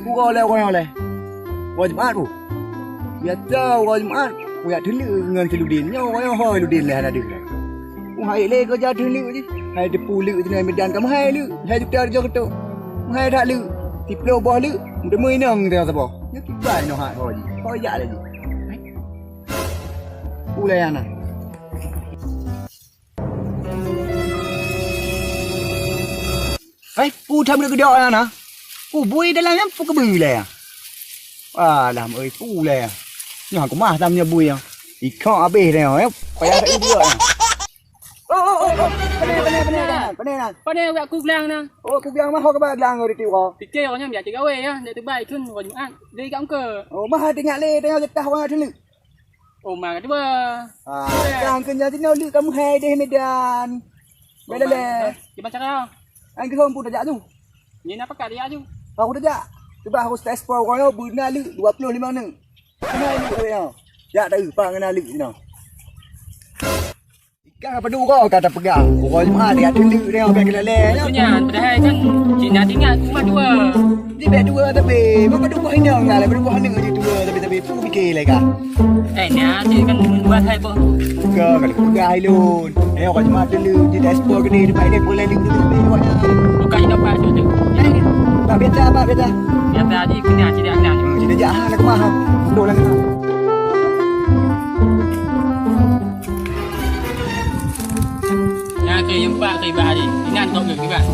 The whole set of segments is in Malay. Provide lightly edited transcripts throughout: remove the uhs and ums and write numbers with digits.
Pura oleh orang oleh. Orang Jumaat tu. Biasa orang Jumaat. Punya dulu dengan Celudin. Nyo orang hoi Celudin lah ada. Hai le kerja dulu je. Hai depu lu tu medan kamu hai lu. Hai tu kerja ketuk. Hai dak lu. Tiplo boh lu. Mudah menang tengah sapa. Ya kibai no hak hoi. Hoi ya lagi. Pulai ana. Pu tham được cái đọ à nè. Pu bui đây là em pu cái bự này à. À làm ơi pu này à. Nhỏ cũng mà tham nhà bui à. Thì khó bể này em. Phải ra cái bữa à. Cái này nè. Cái này gạ cục lang nè. Cục lang mà họ các bạn lang rồi đi tiêu họ. Thì kêu nhá, mẹ chỉ gạo về á, để từ bàiขึ้นvào những ăn. Đây gạo cờ. Mà hai tiếng ngạ lê, đây họ tao hoa thứ lự. Mà cái bữa. Càng cần nhà thì nào lự kamu hai deh medan. Beda le. Gimana cara? Anh cứ không pun tak tu. Ni apa kat dia tu? Aku tak. Cuba aku test power kau beuna lự 25 nang. Kenal lự kau ya. Ya dah upang kenal lự ni. Ikan apa dulu kau kata pegang. Kau cuma dia ada lự dia pakai kelele. Punya, padahal kan Cina tinggal cuma dua. Dia bet dua tapi apa dua hanya enggak lah, dua hanya je dua tapi tu fikir lagi kan. Ni kan buat hai apa? Ke kalau pegang lun. Kau cuma ada lự di dashboard ni depan dia boleh lự tu awaknya. Bukan dapat tu. Pak biasa. Biasa aja punya tidak nak. Tidak jahat nak mahal. Dua lang. Nhà kia những bạn thì bà gì tiếng Anh tốt được các bạn.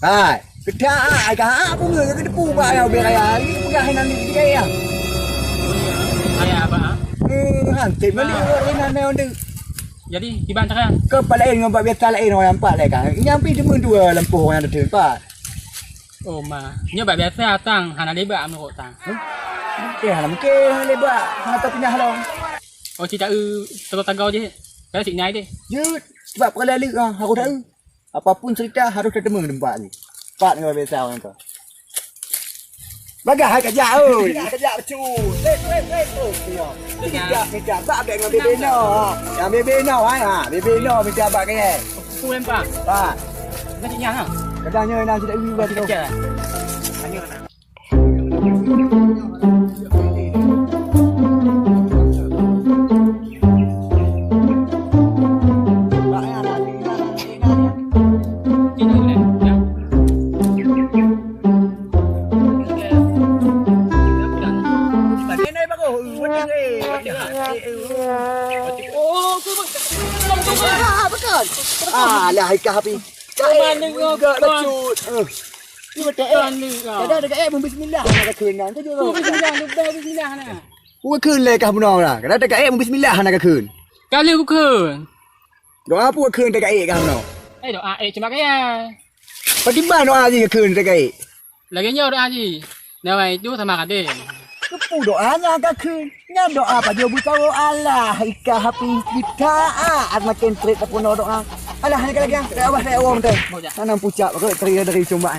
Hai, kita agak apa người cái pu ba nào biệt này, ini punya hai nanti dia ya. Ayah apa? Hantim ni nanti onde. Jadi gimana cara? Kepala lain dengan biasa lain orang nampak lah kan. Nyampi cuma dua lampu yang ada tempat. Mà như bà bé xe tăng hà lấy bạ mà hộ tăng. Mungkin lebat, atau pindah long. Chỉ tak terus tagau je. Saya sik naik deh. Ya, sebab kalau lelak aku tahu. Apapun cerita harus ketemu tempat ni. Pak dengan biasa orang tu. Bagai kerja oi. Kerja betul. Minta bak dengan bebe no. Yang bebe no ai ha. Bebe no minta bak ke. Phu em pak. Pak. Nak nyang ha. Katanya nak tidak wiwa tu. Tanya mana? Lah ikah api. Mana enggak lecut. Ni betul Ada dekat bismillah nak kenan tu dulu. Bismillah nah. Ku keun le kah punong lah. Kada dekat bismillah nak keun. Kali ku keun. Doa apa keun dekat kah punong? Doa cuma kaya. Bagaimana doa gì keun dekat? Lagi nyo doa gì? Nawai tu sama kade. Kepu doanya ke keun. Ngam doa apa dia buta Allah. Ikah api kita makin trik pun doa. Alah ni lagi yang awak orang tu. Tanam pucak pakai teri dari cuma.